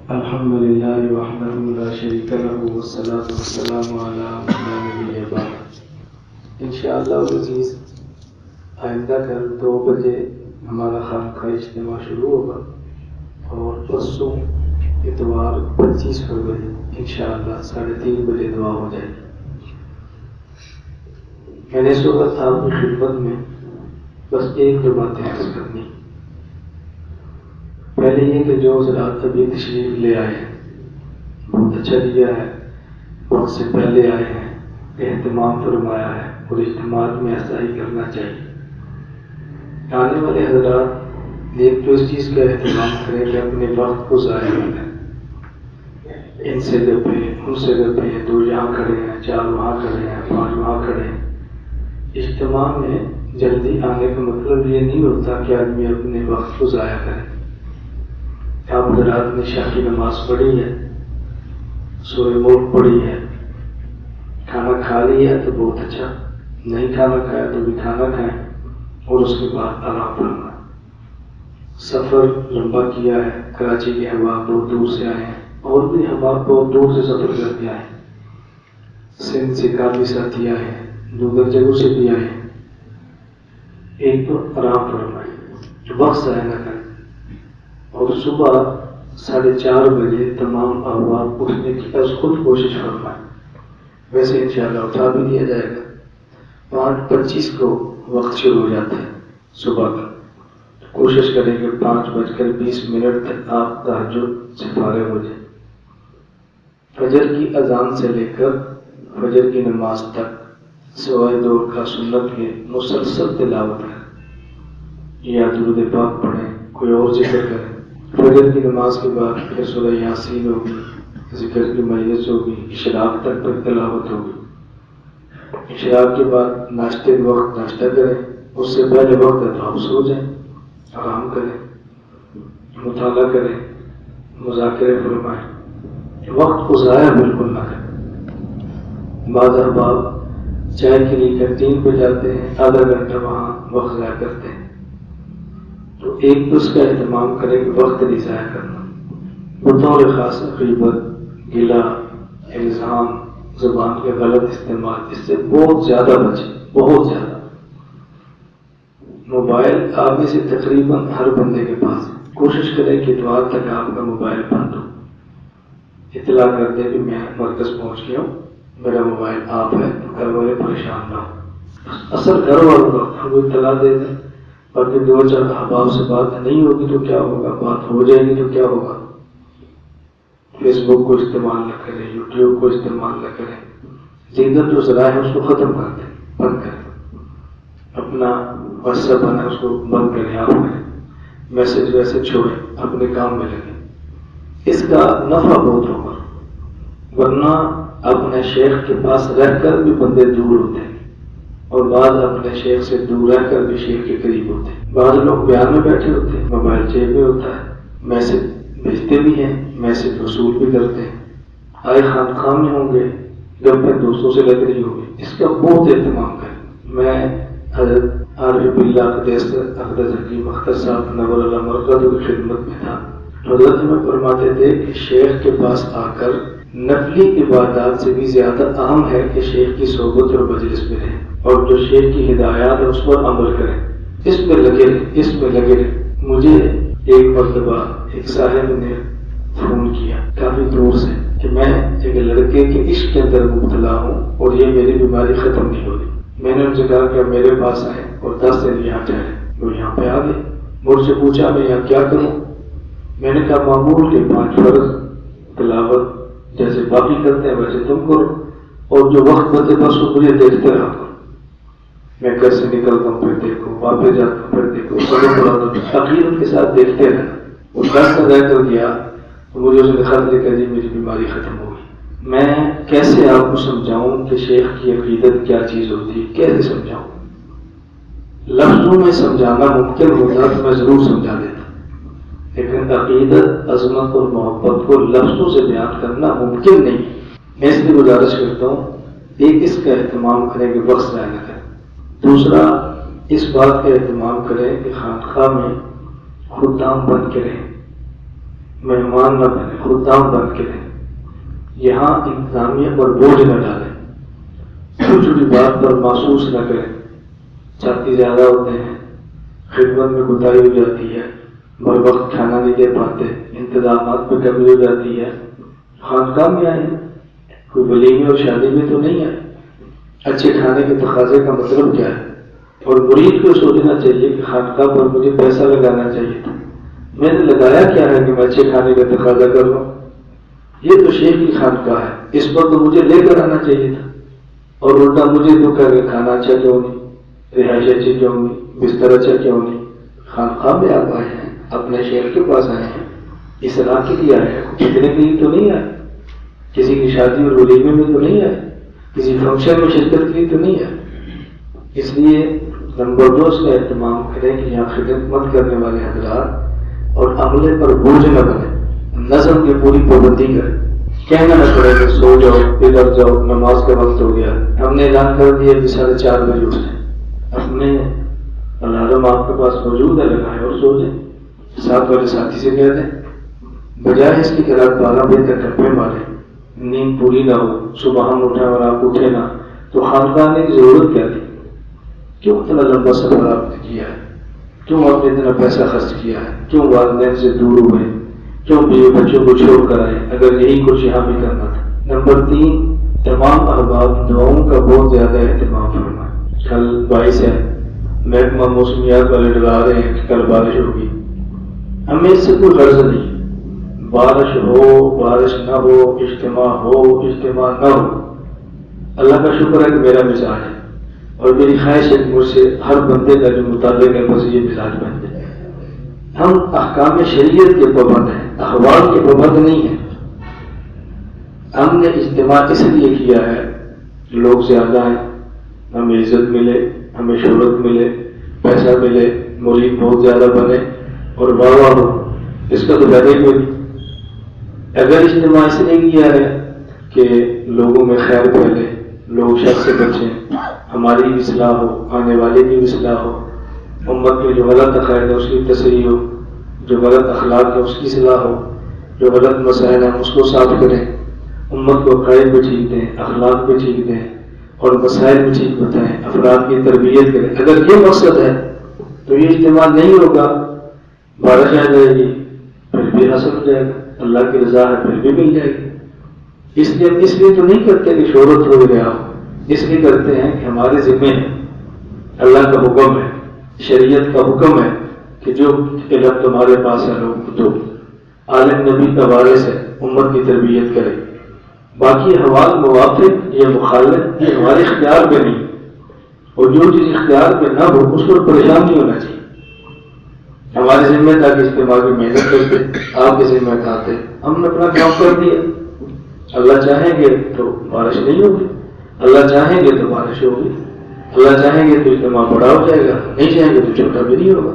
الحمد للہ وحدہ لا شریک لہ والصلاۃ والسلام علی من لا نبی بعد۔ انشاءاللہ العزیز آئندہ کل 2 بجے ہمارا خانقاہ اجتماع شروع ہوگا اور پرسوں اتوار 25 فروری انشاءاللہ 3:30 بجے دعا ہو جائے گی۔ میں نے اس وقت آپ کی خدمت میں بس 1-2 باتیں عرض کرنی۔ پہلے یہ کہ جو حضرات ابھی تشریف لے آئے ہیں بہت اچھا لیا ہے، بہت سے پہلے آئے ہیں، اہتمام فرمایا ہے اور اجتماع میں ایسا ہی کرنا چاہیے۔ آنے والے حضرات ایک تو اس چیز کا اہتمام کریں کہ اپنے وقت کو ضائع نہ کریں، ان سے گپے ان سے گپے، 2 یہاں کھڑے ہیں، 4 وہاں کھڑے ہیں، 5 وہاں کھڑے ہیں۔ اجتماع میں جلدی آنے کا مطلب یہ نہیں ہوتا کہ آدمی اپنے وقت کو ضائع کرے۔ آپ حضرات نے عشاء کی نماز پڑھی ہے، سورہ ملک پڑھی ہے، کھانا کھا لیا ہے تو بہت اچھا، نہیں کھانا کھایا تو بھی کھانا کھائیں اور اس کے بعد آرام فرمائیں۔ سفر لمبا کیا ہے، کراچی کے احباب بہت دور سے آئے ہیں اور بھی احباب بہت دور سے سفر کر کے آئے ہیں، سندھ سے کافی ساتھی آئے ہیں، دوسری جگہوں سے بھی آئے ہیں۔ ایک تو آرام فرمائیں، وقت ضائع نہ کریں، اور صبح 4:30 بجے تمام احباب اٹھنے کی از خود کوشش فرمائیں۔ ویسے انشاءاللہ اٹھا بھی دیا جائے گا۔ 5:25 کو وقت شروع ہو جاتا ہے صبح کا، کوشش کریں کہ 5:20 تک آپ تہجد سے فارغ ہو جائیں۔ فجر کی اذان سے لے کر فجر کی نماز تک سوائے 2 رکعت سنت کے مسلسل تلاوت کریں یا درود پاک پڑھیں، کوئی اور ذکر کریں۔ فجر کی نماز کے بعد پھر سورہ یاسین ہوگی، ذکر کی مجلس ہوگی، اشراق تک پر تلاوت ہوگی۔ اشراق کے بعد ناشتے کے وقت ناشتہ کریں، اس سے پہلے وقت ہے تو آپ سو جائیں، آرام کریں، مطالعہ کریں، مذاکرے فرمائیں، وقت کو ضائع بالکل نہ کریں۔ بعض احباب چائے کے لیے کینٹین پہ جاتے ہیں، آدھا گھنٹہ وہاں وقت ضائع کرتے ہیں، تو ایک تو اس کا اہتمام کریں کہ وقت نہیں ضائع کرنا۔ بطور خاص غیبت، گلہ، الزام، زبان کے غلط استعمال، اس سے بہت زیادہ بچیں، بہت زیادہ۔ موبائل آپ میں سے تقریباً ہر بندے کے پاس ہے، کوشش کریں کہ اتوار تک آپ کا موبائل بند ہو، اطلاع کر دیں کہ میں مرکز پہنچ گیا ہوں، میرا موبائل آپ ہے، گھر والے پریشان نہ ہو۔ اصل گھر والوں کا وہ اطلاع دے دیں، باقی 2-4 احباب سے بات نہیں ہوگی تو کیا ہوگا، بات ہو جائے گی تو کیا ہوگا۔ فیس بک کو استعمال نہ کریں، یوٹیوب کو استعمال نہ کریں، دیگر جو ذرائع ہیں اس کو ختم کر دیں، بند کریں۔ اپنا واٹس ایپ بنا اس کو بند کریں، آپ کریں، میسج ویسے چھوڑیں، اپنے کام میں لگیں، اس کا نفع بہت ہوگا۔ ورنہ اپنے شیخ کے پاس رہ کر بھی بندے دور ہوتے ہیں اور بعض اپنے شیخ سے دور رہ کر بھی شیخ کے قریب ہوتے ہیں۔ بعض لوگ بیان میں بیٹھے ہوتے ہیں، موبائل جیب میں ہوتا ہے، میسج بھیجتے بھی ہیں، میسج وصول بھی کرتے ہیں، آئے خانقاہ میں ہوں گے، گپیں دوستوں سے لگ رہی ہوگی، اس کا بہت اہتمام کریں۔ میں حضرت عارف باللہ قدیس اقدس حکیم اختر صاحب نور اللہ مرکز کی خدمت میں تھا، حضرت میں فرماتے تھے کہ شیخ کے پاس آ کر نفلی عبادات سے بھی زیادہ اہم ہے کہ شیخ کی صحبت اور مجلس میں رہیں اور جو شیخ کی ہدایات ہے اس پر عمل کریں، اس پہ لگے رہیں، اس میں لگے رہیں۔ مجھے ایک مرتبہ ایک صاحب نے فون کیا کافی دور سے کہ میں ایک لڑکے کے عشق کے اندر مبتلا ہوں اور یہ میری بیماری ختم نہیں ہو رہی۔ میں نے ان سے کہا کہ میرے پاس آئیں اور 10 دن یہاں ٹھہرے۔ وہ یہاں پہ آ گئے، مجھ سے پوچھا میں یہاں کیا کروں؟ میں نے کہا معمول کے 5 فرض تلاوت جیسے باقی کرتے ہیں ویسے تم کرو، اور جو وقت بچے بس وہ مجھے دیکھتے رہا کرو۔ میں گھر سے نکلتا ہوں پھر دیکھو، واپس جاتا ہوں پھر دیکھو، سب پڑھاتا ہوں، عقیدت کے ساتھ دیکھتے رہنا۔ وہ 10 کا رہ کر گیا تو مجھے اس نے خط لکھا جی میری بیماری ختم ہو گئی۔ میں کیسے آپ کو سمجھاؤں کہ شیخ کی عقیدت کیا چیز ہوتی ہے، کیسے سمجھاؤں؟ لفظوں میں سمجھانا ممکن ہوتا تو میں ضرور سمجھا دیتا، لیکن عقیدت، عظمت اور محبت کو لفظوں سے بیان کرنا ممکن نہیں۔ میں اس لیے گزارش کرتا ہوں، ایک اس کا اہتمام کریں کہ وقت ضائع نہ کریں، دوسرا اس بات کا اہتمام کریں کہ خانقاہ میں خدام بن کے رہیں، مہمان نہ بنے، خدام بن کے رہیں۔ یہاں انتظامیہ پر بوجھ نہ ڈالیں، چھوٹی چھوٹی بات پر محسوس نہ کریں۔ چھاتی زیادہ ہوتے ہیں، خدمت میں کوتاہی ہو جاتی ہے، بر وقت کھانا نہیں دے پاتے، انتظامات پہ کمی ہو جاتی ہے۔ خانقاہ میں آئے ہیں، کوئی ولیمے اور شادی میں تو نہیں آئے۔ اچھے کھانے کے تقاضے کا مطلب کیا ہے؟ اور مرید کو سوچنا چاہیے کہ خانقاہ پر مجھے پیسہ لگانا چاہیے تھا، میں نے لگایا کیا ہے کہ میں اچھے کھانے کا تقاضا کر رہا ہوں؟ یہ تو شیخ کی خانقاہ ہے، اس پر تو مجھے لے کر آنا چاہیے تھا، اور الٹا مجھے تو کہہ رہے کھانا اچھا کیوں نہیں، رہائش اچھی کیوں نہیں، بستر اچھا کیوں نہیں۔ خانقاہ میں آپ آئے ہیں، اپنے شیخ کے پاس آئے ہیں، اصلاح کے لیے آئے ہیں، اتنے کے لیے تو نہیں آئے، کسی کی شادی اور ولیمے میں تو نہیں آئے، کسی فنکشن میں شرکت کے لیے تو نہیں آئے۔ اس لیے نمبر 2 اس کا اہتمام کریں کہ یہاں خدمت کرنے والے حضرات اور عملے پر بوجھ نہ بنے، نظم کی پوری پابندی کریں۔ کہنا نہ پڑے کہ سو جاؤ، ادھر جاؤ، نماز کا وقت ہو گیا، ہم نے اعلان کر دیا کہ 4:30 بجے اٹھ جائیں، اپنے الارم آپ کے پاس موجود ہے، لگائیں اور سو جائیں۔ 7 بجے ساتھی سے کہہ دیں، بجائے اس کی کہ رات 12 بجے تک ٹپے مارے، نیند پوری نہ ہو، صبح ہم اٹھیں اور آپ اٹھے نہ، تو خانقاہ نے ضرورت کیا تھی؟ کیوں اتنا لمبا سفر آپ نے کیا ہے؟ کیوں آپ نے اتنا پیسہ خرچ کیا ہے؟ کیوں والدین سے دور ہوئے؟ کیوں بیوی بچوں کو چھوڑ کر آئے اگر یہی کچھ یہاں بھی کرنا تھا؟ نمبر 3، تمام احباب دعاؤں کا بہت زیادہ اہتمام فرمائیں۔ کل 22 ہے، محکمہ موسمیات والے ڈرا رہے ہیں کہ کل بارش ہوگی، ہمیں اس سے کوئی غرض نہیں، بارش ہو بارش نہ ہو، اجتماع ہو اجتماع نہ ہو، اللہ کا شکر ہے کہ میرا مزاج ہے، اور میری خواہش ہے کہ مجھ سے ہر بندے کا جو متعلق ہے بس یہ مزاج بن جائے۔ ہم احکام شریعت کے پابند ہیں، احوال کے پابند نہیں ہیں۔ ہم نے اجتماع اس لیے کیا ہے کہ لوگ زیادہ ہیں، ہمیں عزت ملے، ہمیں شہرت ملے، پیسہ ملے، مرید بہت زیادہ بنے اور واہ واہ ہو، اس کا تو فائدہ ہی کوئی نہیں۔ اگر اجتماع اس لیے کیا ہے کہ لوگوں میں خیر پھیلے، لوگ شر سے بچیں، ہماری بھی اصلاح ہو، آنے والے کی بھی اصلاح ہو، امت میں جو غلط عقائد ہے اس کی تصحیح ہو، جو غلط اخلاق ہے اس کی اصلاح ہو، جو غلط مسائل ہیں اس کو صاف کریں، امت کو عقائد بھی ٹھیک دیں، اخلاق بھی ٹھیک دیں اور مسائل بھی ٹھیک بتائیں، افراد کی تربیت کریں۔ اگر یہ مقصد ہے تو یہ اجتماع نہیں ہوگا، بارش آ جائے گی پھر بھی حاصل ہو جائے گا، اللہ کی رضا ہے پھر بھی مل جائے گی۔ اس لیے تو نہیں کرتے کہ شہرت ہو گیا ہو، اس لیے کرتے ہیں کہ ہمارے ذمے ہے، اللہ کا حکم ہے، شریعت کا حکم ہے کہ جو علم تمہارے پاس ہے لوگ تو عالم نبی کا وارث ہے، امت کی تربیت کرے۔ باقی حوال موافق یا مخالف یہ ہمارے اختیار پہ نہیں، اور جو چیز اختیار پہ نہ ہو اس پر پریشان نہیں ہونا چاہیے۔ ہمارے ذمہ تھا کہ اجتماع کی محنت کرتے، آپ کے ذمہ کھاتے، ہم نے اپنا کام کر دیا۔ اللہ چاہیں گے تو بارش نہیں ہوگی، اللہ چاہیں گے تو بارش ہوگی، اللہ چاہیں گے تو اجتماع بڑا ہو جائے گا، نہیں چاہیں گے تو چھوٹا بھی نہیں ہوگا۔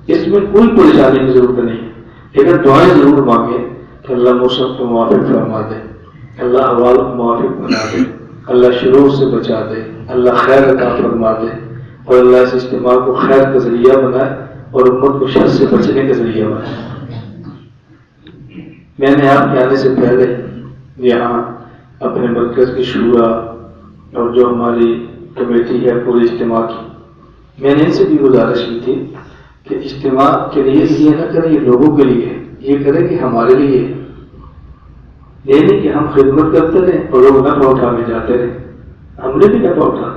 اس میں کوئی پریشانی کی ضرورت نہیں، لیکن دعائیں ضرور مانگیں کہ اللہ موسم کو موافق فرما دے، اللہ احوال کو موافق بنا دے، اللہ شرور سے بچا دے، اللہ خیر عطا فرما دے، اور اللہ اس اجتماع کو خیر کا ذریعہ بنائے اور امت کو شر سے بچنے کا ذریعہ بنائے۔ میں نے آپ کے آنے سے پہلے یہاں اپنے مرکز کی شورا اور جو ہماری کمیٹی ہے پورے اجتماع کی، میں نے ان سے بھی گزارش کی تھی کہ اجتماع کے لیے یہ نہ کریں یہ لوگوں کے لیے، یہ کریں کہ ہمارے لیے، یہ نہیں کہ ہم خدمت کرتے رہے اور لوگ نفع اٹھا کے جاتے رہے۔ ہم نے بھی نفع اٹھا،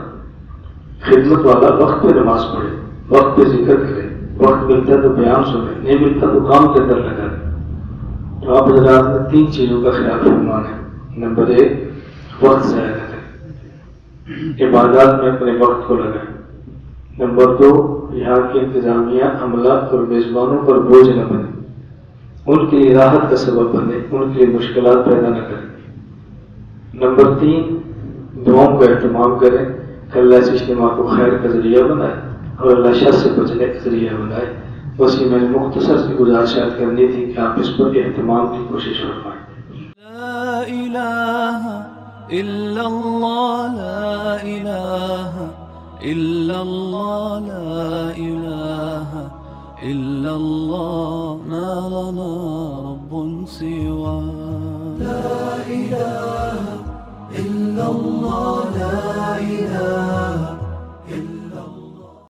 خدمت والا وقت پہ نماز پڑھے، وقت پہ ذکر کرے، وقت ملتا تو بیان سنے، نہیں ملتا تو کام کے اندر لگا دے۔ تو آپ حضرات نے 3 چیزوں کا خیال فرمانا ہے۔ نمبر 1، وقت ضائع نہ کریں، عبادات میں اپنے وقت کو لگائیں۔ نمبر 2، یہاں کی انتظامیہ، عملہ اور میزبانوں پر بوجھ نہ بنے، ان کے لیے راحت کا سبب بنے، ان کے لیے مشکلات پیدا نہ کریں۔ نمبر 3، دعاؤں کا اہتمام کریں کہ اللہ اس اجتماع کو خیر کا ذریعہ بنائے اور اللہ شر سے بچنے کا ذریعہ بنائے۔ بس یہ میں نے مختصر سی گزارشات کرنی تھی کہ آپ اس پر اہتمام کی کوشش فرمائیں۔ لا الہ الا اللہ، لا الہ الا اللہ، لا الہ الا اللہ، ما لنا رب سوى لا إله